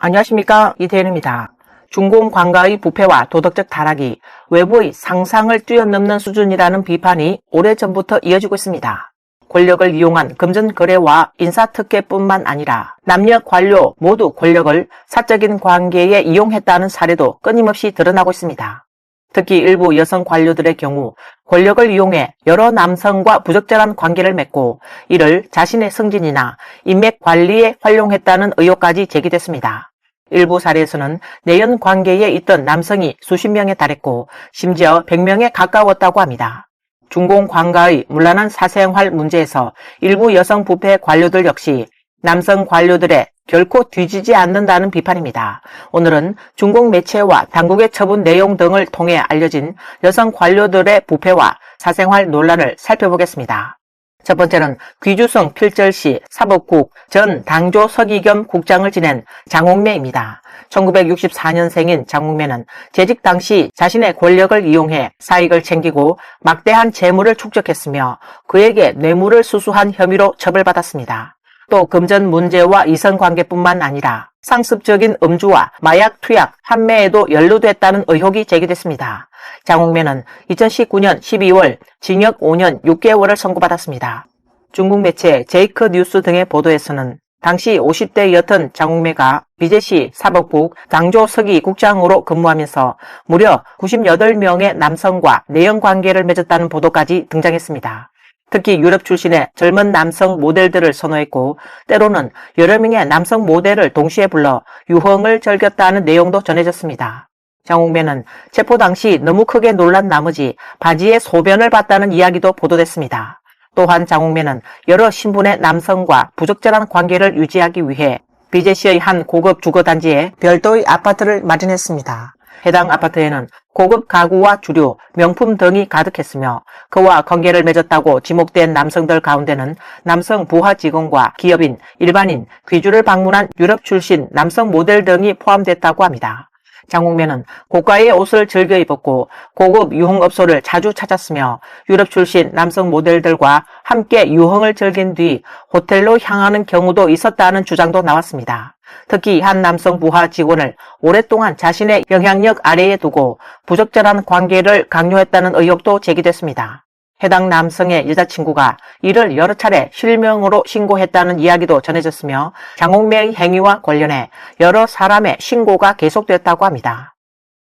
안녕하십니까, 이태현입니다. 중공 관가의 부패와 도덕적 타락이 외부의 상상을 뛰어넘는 수준이라는 비판이 오래전부터 이어지고 있습니다. 권력을 이용한 금전 거래와 인사특혜뿐만 아니라 남녀 관료 모두 권력을 사적인 관계에 이용했다는 사례도 끊임없이 드러나고 있습니다. 특히 일부 여성 관료들의 경우 권력을 이용해 여러 남성과 부적절한 관계를 맺고 이를 자신의 승진이나 인맥 관리에 활용했다는 의혹까지 제기됐습니다. 일부 사례에서는 내연 관계에 있던 남성이 수십 명에 달했고 심지어 100명에 가까웠다고 합니다. 중공 관가의 문란한 사생활 문제에서 일부 여성 부패 관료들 역시 남성 관료들의 결코 뒤지지 않는다는 비판입니다. 오늘은 중공 매체와 당국의 처분 내용 등을 통해 알려진 여성 관료들의 부패와 사생활 논란을 살펴보겠습니다. 첫 번째는 귀주성 필절시 사법국 전 당조 서기겸 국장을 지낸 장홍매입니다. 1964년생인 장홍매는 재직 당시 자신의 권력을 이용해 사익을 챙기고 막대한 재물을 축적했으며 그에게 뇌물을 수수한 혐의로 처벌받았습니다. 또 금전 문제와 이성관계뿐만 아니라 상습적인 음주와 마약 투약, 판매에도 연루됐다는 의혹이 제기됐습니다. 장홍매는 2019년 12월 징역 5년 6개월을 선고받았습니다. 중국 매체 제이크 뉴스 등의 보도에서는 당시 50대였던 장홍매가 비제시 사법국 당조 서기 국장으로 근무하면서 무려 98명의 남성과 내연 관계를 맺었다는 보도까지 등장했습니다. 특히 유럽 출신의 젊은 남성 모델들을 선호했고 때로는 여러 명의 남성 모델을 동시에 불러 유흥을 즐겼다는 내용도 전해졌습니다. 장홍매는 체포 당시 너무 크게 놀란 나머지 바지에 소변을 봤다는 이야기도 보도됐습니다. 또한 장홍매는 여러 신분의 남성과 부적절한 관계를 유지하기 위해 비제시의 한 고급 주거단지에 별도의 아파트를 마련했습니다. 해당 아파트에는 고급 가구와 주류, 명품 등이 가득했으며 그와 관계를 맺었다고 지목된 남성들 가운데는 남성 부하 직원과 기업인, 일반인, 귀주를 방문한 유럽 출신 남성 모델 등이 포함됐다고 합니다. 장홍매는 고가의 옷을 즐겨 입었고 고급 유흥업소를 자주 찾았으며 유럽 출신 남성 모델들과 함께 유흥을 즐긴 뒤 호텔로 향하는 경우도 있었다는 주장도 나왔습니다. 특히 한 남성 부하 직원을 오랫동안 자신의 영향력 아래에 두고 부적절한 관계를 강요했다는 의혹도 제기됐습니다. 해당 남성의 여자친구가 이를 여러 차례 실명으로 신고했다는 이야기도 전해졌으며 장홍매의 행위와 관련해 여러 사람의 신고가 계속됐다고 합니다.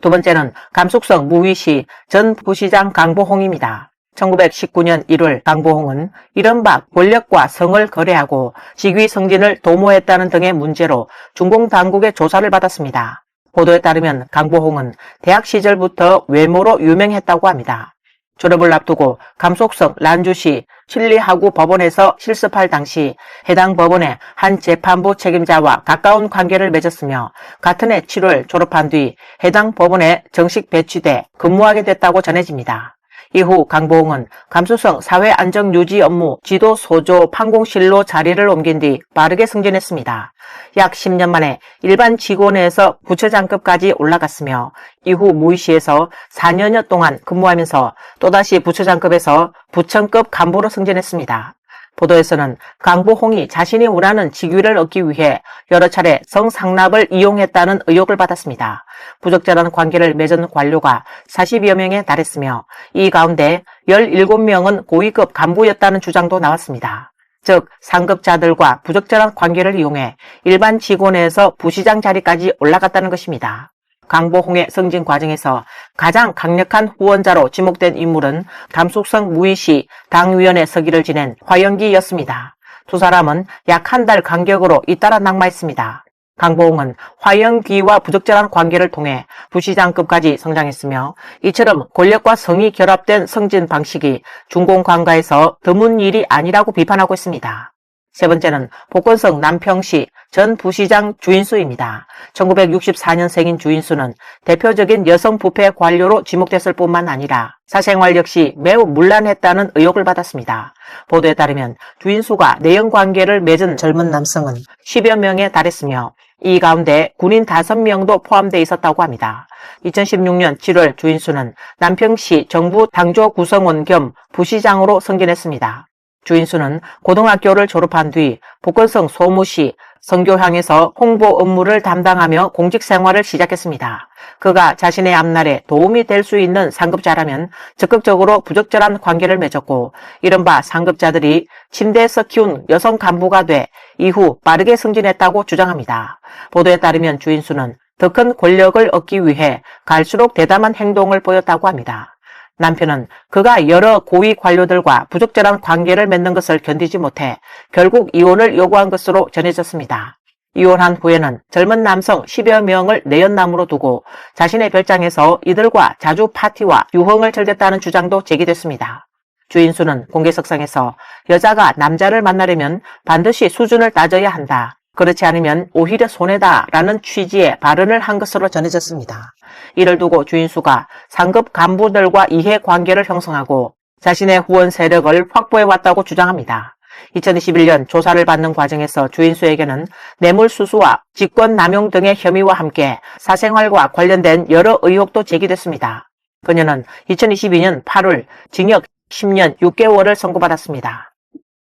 두 번째는 감숙성 무위시 전 부시장 강보홍입니다. 1919년 1월 강보홍은 이른바 권력과 성을 거래하고 직위 승진을 도모했다는 등의 문제로 중공 당국의 조사를 받았습니다. 보도에 따르면 강보홍은 대학 시절부터 외모로 유명했다고 합니다. 졸업을 앞두고 감속성 란주시 신리하구 법원에서 실습할 당시 해당 법원의 한 재판부 책임자와 가까운 관계를 맺었으며 같은 해 7월 졸업한 뒤 해당 법원에 정식 배치돼 근무하게 됐다고 전해집니다. 이후 강보홍은 감수성 사회안정유지 업무 지도 소조 판공실로 자리를 옮긴 뒤 빠르게 승진했습니다. 약 10년 만에 일반 직원에서 부처장급까지 올라갔으며 이후 무의시에서 4년여 동안 근무하면서 또다시 부처장급에서 부청급 간부로 승진했습니다. 보도에서는 강보홍이 자신이 원하는 직위를 얻기 위해 여러 차례 성상납을 이용했다는 의혹을 받았습니다. 부적절한 관계를 맺은 관료가 40여 명에 달했으며 이 가운데 17명은 고위급 간부였다는 주장도 나왔습니다. 즉 상급자들과 부적절한 관계를 이용해 일반 직원에서 부시장 자리까지 올라갔다는 것입니다. 강보홍의 승진 과정에서 가장 강력한 후원자로 지목된 인물은 감숙성 무위시 당위원회 서기를 지낸 화영기였습니다. 두 사람은 약 한 달 간격으로 잇따라 낙마했습니다. 강보홍은 화영기와 부적절한 관계를 통해 부시장급까지 성장했으며 이처럼 권력과 성이 결합된 승진 방식이 중공 관가에서 드문 일이 아니라고 비판하고 있습니다. 세 번째는 복건성 남평시 전 부시장 주인수입니다. 1964년생인 주인수는 대표적인 여성 부패 관료로 지목됐을 뿐만 아니라 사생활 역시 매우 문란했다는 의혹을 받았습니다. 보도에 따르면 주인수가 내연 관계를 맺은 젊은 남성은 10여 명에 달했으며 이 가운데 군인 5명도 포함되어 있었다고 합니다. 2016년 7월 주인수는 남평시 정부 당조 구성원 겸 부시장으로 승진했습니다. 주인수는 고등학교를 졸업한 뒤 북건성 소무시 성교향에서 홍보 업무를 담당하며 공직 생활을 시작했습니다. 그가 자신의 앞날에 도움이 될 수 있는 상급자라면 적극적으로 부적절한 관계를 맺었고, 이른바 상급자들이 침대에서 키운 여성 간부가 돼 이후 빠르게 승진했다고 주장합니다. 보도에 따르면 주인수는 더 큰 권력을 얻기 위해 갈수록 대담한 행동을 보였다고 합니다. 남편은 그가 여러 고위 관료들과 부적절한 관계를 맺는 것을 견디지 못해 결국 이혼을 요구한 것으로 전해졌습니다. 이혼한 후에는 젊은 남성 10여 명을 내연남으로 두고 자신의 별장에서 이들과 자주 파티와 유흥을 즐겼다는 주장도 제기됐습니다. 주인수는 공개석상에서 여자가 남자를 만나려면 반드시 수준을 따져야 한다. 그렇지 않으면 오히려 손해다라는 취지의 발언을 한 것으로 전해졌습니다. 이를 두고 주인수가 상급 간부들과 이해관계를 형성하고 자신의 후원 세력을 확보해왔다고 주장합니다. 2021년 조사를 받는 과정에서 주인수에게는 뇌물수수와 직권남용 등의 혐의와 함께 사생활과 관련된 여러 의혹도 제기됐습니다. 그녀는 2022년 8월 징역 10년 6개월을 선고받았습니다.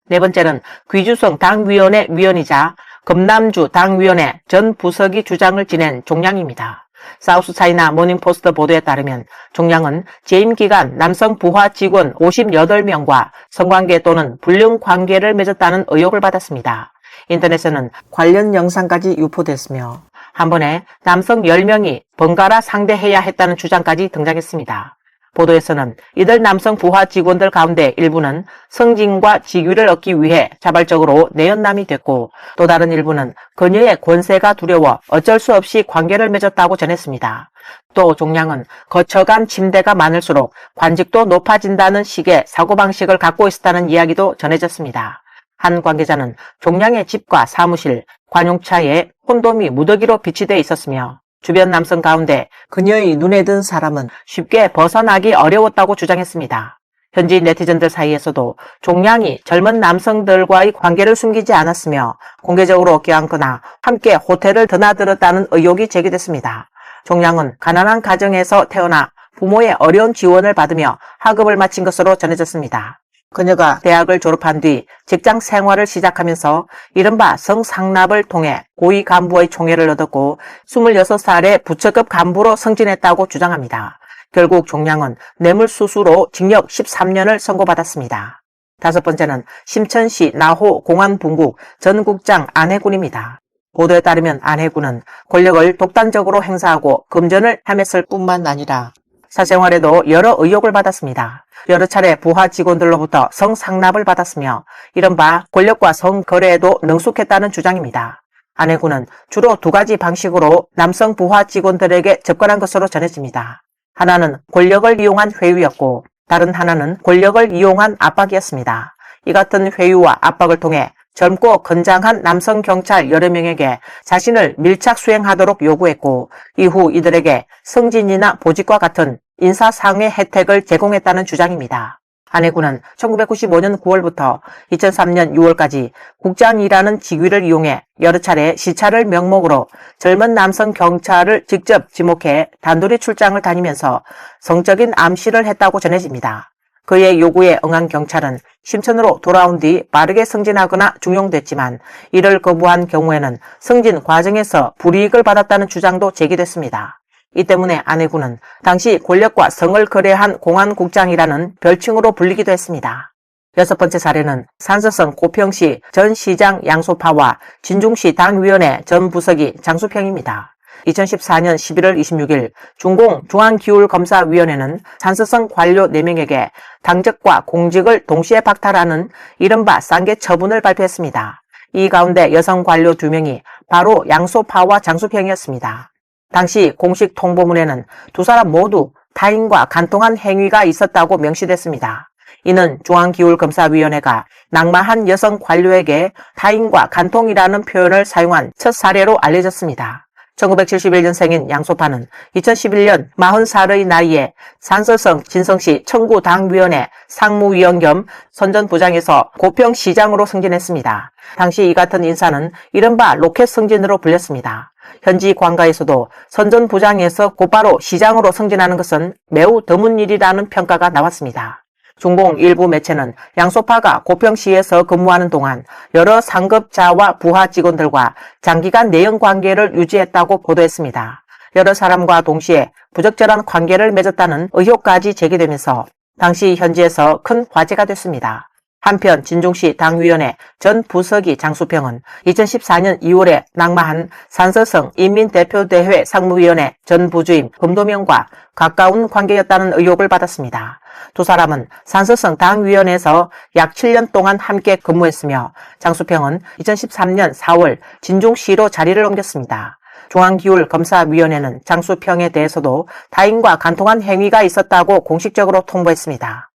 네 번째는 귀주성 당위원회 위원이자 금남주 당위원회 전 부서기 주장을 지낸 종량입니다. 사우스차이나 모닝포스트 보도에 따르면 종량은 재임 기간 남성 부하 직원 58명과 성관계 또는 불륜관계를 맺었다는 의혹을 받았습니다. 인터넷에는 관련 영상까지 유포됐으며 한 번에 남성 10명이 번갈아 상대해야 했다는 주장까지 등장했습니다. 보도에서는 이들 남성 부하 직원들 가운데 일부는 승진과 직위를 얻기 위해 자발적으로 내연남이 됐고, 또 다른 일부는 그녀의 권세가 두려워 어쩔 수 없이 관계를 맺었다고 전했습니다. 또 종량은 거쳐간 침대가 많을수록 관직도 높아진다는 식의 사고방식을 갖고 있었다는 이야기도 전해졌습니다. 한 관계자는 종량의 집과 사무실, 관용차에 콘돔이 무더기로 비치돼 있었으며, 주변 남성 가운데 그녀의 눈에 든 사람은 쉽게 벗어나기 어려웠다고 주장했습니다. 현지 네티즌들 사이에서도 종량이 젊은 남성들과의 관계를 숨기지 않았으며 공개적으로 껴안거나 함께 호텔을 드나들었다는 의혹이 제기됐습니다. 종량은 가난한 가정에서 태어나 부모의 어려운 지원을 받으며 학업을 마친 것으로 전해졌습니다. 그녀가 대학을 졸업한 뒤 직장 생활을 시작하면서 이른바 성상납을 통해 고위 간부의 총애를 얻었고 26살에 부처급 간부로 승진했다고 주장합니다. 결국 종량은 뇌물수수로 징역 13년을 선고받았습니다. 다섯 번째는 심천시 나호 공안분국 전 국장 안혜군입니다. 보도에 따르면 안혜군은 권력을 독단적으로 행사하고 금전을 탐했을 뿐만 아니라 사생활에도 여러 의혹을 받았습니다. 여러 차례 부하 직원들로부터 성상납을 받았으며 이른바 권력과 성거래에도 능숙했다는 주장입니다. 안혜군은 주로 두 가지 방식으로 남성 부하 직원들에게 접근한 것으로 전해집니다. 하나는 권력을 이용한 회유였고 다른 하나는 권력을 이용한 압박이었습니다. 이 같은 회유와 압박을 통해 젊고 건장한 남성 경찰 여러 명에게 자신을 밀착 수행하도록 요구했고 이후 이들에게 승진이나 보직과 같은 인사상의 혜택을 제공했다는 주장입니다. 안혜군은 1995년 9월부터 2003년 6월까지 국장이라는 직위를 이용해 여러 차례 시찰을 명목으로 젊은 남성 경찰을 직접 지목해 단둘이 출장을 다니면서 성적인 암시를 했다고 전해집니다. 그의 요구에 응한 경찰은 심천으로 돌아온 뒤 빠르게 승진하거나 중용됐지만 이를 거부한 경우에는 승진 과정에서 불이익을 받았다는 주장도 제기됐습니다. 이 때문에 안혜군은 당시 권력과 성을 거래한 공안국장이라는 별칭으로 불리기도 했습니다. 여섯 번째 사례는 산서성 고평시 전 시장 양소파와 진중시 당위원회 전 부서기 장수평입니다. 2014년 11월 26일 중공 중앙기울검사위원회는 산서성 관료 4명에게 당적과 공직을 동시에 박탈하는 이른바 쌍계 처분을 발표했습니다. 이 가운데 여성 관료 2명이 바로 양소파와 장수평이었습니다. 당시 공식 통보문에는 두 사람 모두 타인과 간통한 행위가 있었다고 명시됐습니다. 이는 중앙기울검사위원회가 낙마한 여성 관료에게 타인과 간통이라는 표현을 사용한 첫 사례로 알려졌습니다. 1971년생인 양소파는 2011년 40살의 나이에 산서성 진성시 청구당위원회 상무위원 겸 선전부장에서 고평시장으로 승진했습니다. 당시 이 같은 인사는 이른바 로켓 승진으로 불렸습니다. 현지 관가에서도 선전부장에서 곧바로 시장으로 승진하는 것은 매우 드문 일이라는 평가가 나왔습니다. 중공 일부 매체는 양소파가 고평시에서 근무하는 동안 여러 상급자와 부하 직원들과 장기간 내연 관계를 유지했다고 보도했습니다. 여러 사람과 동시에 부적절한 관계를 맺었다는 의혹까지 제기되면서 당시 현지에서 큰 화제가 됐습니다. 한편 진종시 당위원회 전 부서기 장수평은 2014년 2월에 낙마한 산서성 인민대표대회 상무위원회 전 부주임 금도명과 가까운 관계였다는 의혹을 받았습니다. 두 사람은 산서성 당위원회에서 약 7년 동안 함께 근무했으며 장수평은 2013년 4월 진종시로 자리를 옮겼습니다. 중앙기울검사위원회는 장수평에 대해서도 타인과 간통한 행위가 있었다고 공식적으로 통보했습니다.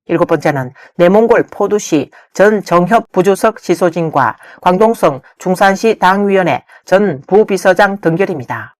7번째는 내몽골 포두시 전 정협 부주석 시소진과 광동성 중산시 당위원회 전 부비서장 등결입니다.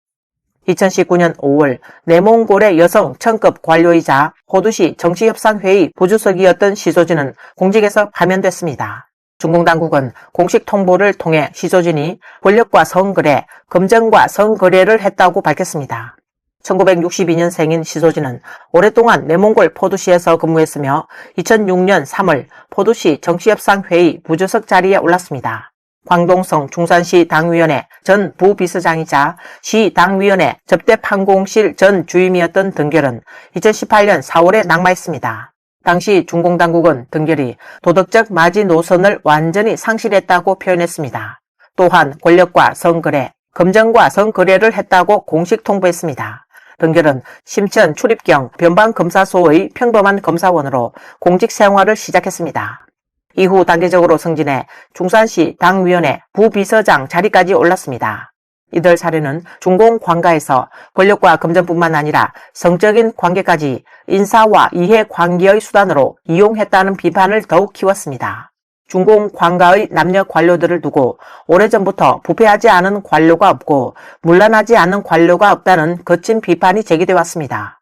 2019년 5월 내몽골의 여성 청급 관료이자 포두시 정치협상회의 부주석이었던 시소진은 공직에서 파면됐습니다. 중공 당국은 공식 통보를 통해 시소진이 권력과 성거래, 검증과 성거래를 했다고 밝혔습니다. 1962년생인 시소진은 오랫동안 내몽골 포두시에서 근무했으며 2006년 3월 포두시 정치협상회의 부주석 자리에 올랐습니다. 광동성 중산시 당위원회 전 부비서장이자 시 당위원회 접대판공실 전 주임이었던 등결은 2018년 4월에 낙마했습니다. 당시 중공 당국은 등결이 도덕적 마지노선을 완전히 상실했다고 표현했습니다. 또한 권력과 성거래, 검증과 성거래를 했다고 공식 통보했습니다. 등결은 심천 출입경 변방검사소의 평범한 검사원으로 공직 생활을 시작했습니다. 이후 단계적으로 승진해 중산시 당위원회 부비서장 자리까지 올랐습니다. 이들 사례는 중공 관가에서 권력과 검증뿐만 아니라 성적인 관계까지 인사와 이해관계의 수단으로 이용했다는 비판을 더욱 키웠습니다. 중공 관가의 남녀 관료들을 두고 오래전부터 부패하지 않은 관료가 없고 문란하지 않은 관료가 없다는 거친 비판이 제기돼 왔습니다.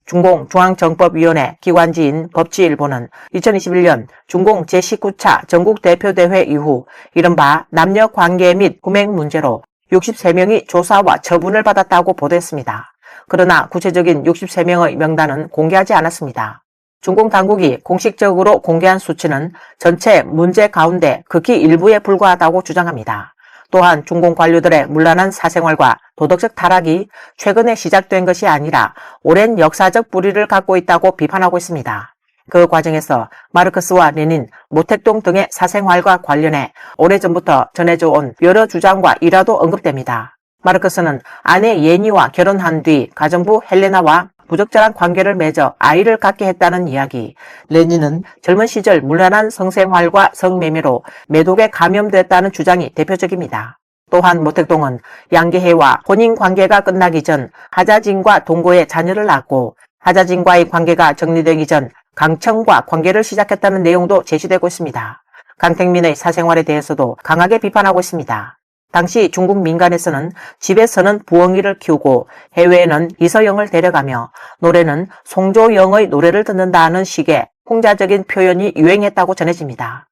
중공 중앙정법위원회 기관지인 법치일보는 2021년 중공 제19차 전국대표대회 이후 이른바 남녀관계 및 금행 문제로 63명이 조사와 처분을 받았다고 보도했습니다. 그러나 구체적인 63명의 명단은 공개하지 않았습니다. 중공 당국이 공식적으로 공개한 수치는 전체 문제 가운데 극히 일부에 불과하다고 주장합니다. 또한 중공 관료들의 문란한 사생활과 도덕적 타락이 최근에 시작된 것이 아니라 오랜 역사적 뿌리를 갖고 있다고 비판하고 있습니다. 그 과정에서 마르크스와 레닌, 모택동 등의 사생활과 관련해 오래전부터 전해져 온 여러 주장과 일화도 언급됩니다. 마르크스는 아내 예니와 결혼한 뒤 가정부 헬레나와 부적절한 관계를 맺어 아이를 갖게 했다는 이야기, 레닌은 젊은 시절 문란한 성생활과 성매매로 매독에 감염됐다는 주장이 대표적입니다. 또한 모택동은 양계해와 혼인관계가 끝나기 전 하자진과 동거에 자녀를 낳고 하자진과의 관계가 정리되기 전 강청과 관계를 시작했다는 내용도 제시되고 있습니다. 강택민의 사생활에 대해서도 강하게 비판하고 있습니다. 당시 중국 민간에서는 집에서는 부엉이를 키우고 해외에는 이서영을 데려가며 노래는 송조영의 노래를 듣는다는 식의 풍자적인 표현이 유행했다고 전해집니다.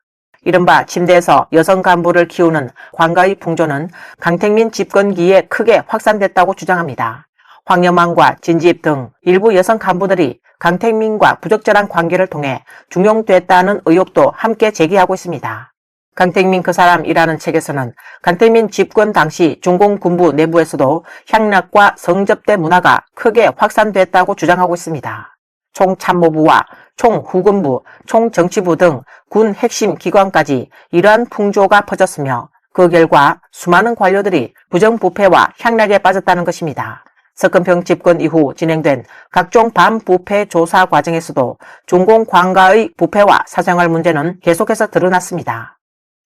이른바 침대에서 여성 간부를 키우는 관가의 풍조는 강택민 집권기에 크게 확산됐다고 주장합니다. 황여만과 진지입 등 일부 여성 간부들이 강택민과 부적절한 관계를 통해 중용됐다는 의혹도 함께 제기하고 있습니다. 강택민 그 사람이라는 책에서는 강택민 집권 당시 중공 군부 내부에서도 향락과 성접대 문화가 크게 확산됐다고 주장하고 있습니다. 총참모부와 총후군부, 총정치부 등 군 핵심 기관까지 이러한 풍조가 퍼졌으며 그 결과 수많은 관료들이 부정부패와 향락에 빠졌다는 것입니다. 석근평 집권 이후 진행된 각종 반부패 조사 과정에서도 중공 관가의 부패와 사생활 문제는 계속해서 드러났습니다.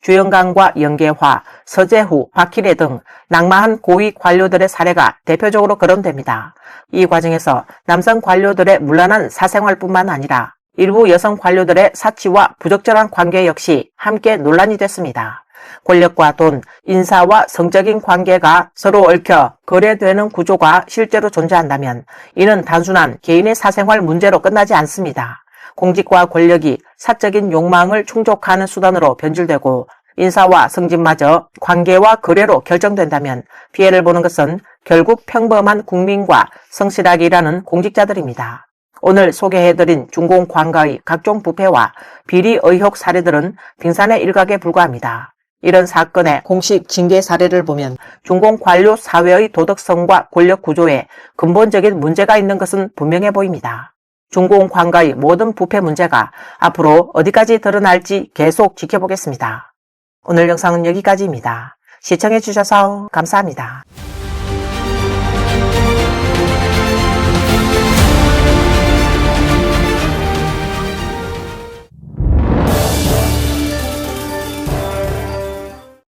주영강과 영계화, 서재후, 박희래 등 낙마한 고위 관료들의 사례가 대표적으로 거론됩니다. 이 과정에서 남성 관료들의 문란한 사생활뿐만 아니라 일부 여성 관료들의 사치와 부적절한 관계 역시 함께 논란이 됐습니다. 권력과 돈, 인사와 성적인 관계가 서로 얽혀 거래되는 구조가 실제로 존재한다면 이는 단순한 개인의 사생활 문제로 끝나지 않습니다. 공직과 권력이 사적인 욕망을 충족하는 수단으로 변질되고 인사와 승진마저 관계와 거래로 결정된다면 피해를 보는 것은 결국 평범한 국민과 성실하게 일하는 공직자들입니다. 오늘 소개해드린 중공관과의 각종 부패와 비리 의혹 사례들은 빙산의 일각에 불과합니다. 이런 사건의 공식 징계 사례를 보면 중공관료 사회의 도덕성과 권력 구조에 근본적인 문제가 있는 것은 분명해 보입니다. 중공관과의 모든 부패 문제가 앞으로 어디까지 드러날지 계속 지켜보겠습니다. 오늘 영상은 여기까지입니다. 시청해주셔서 감사합니다.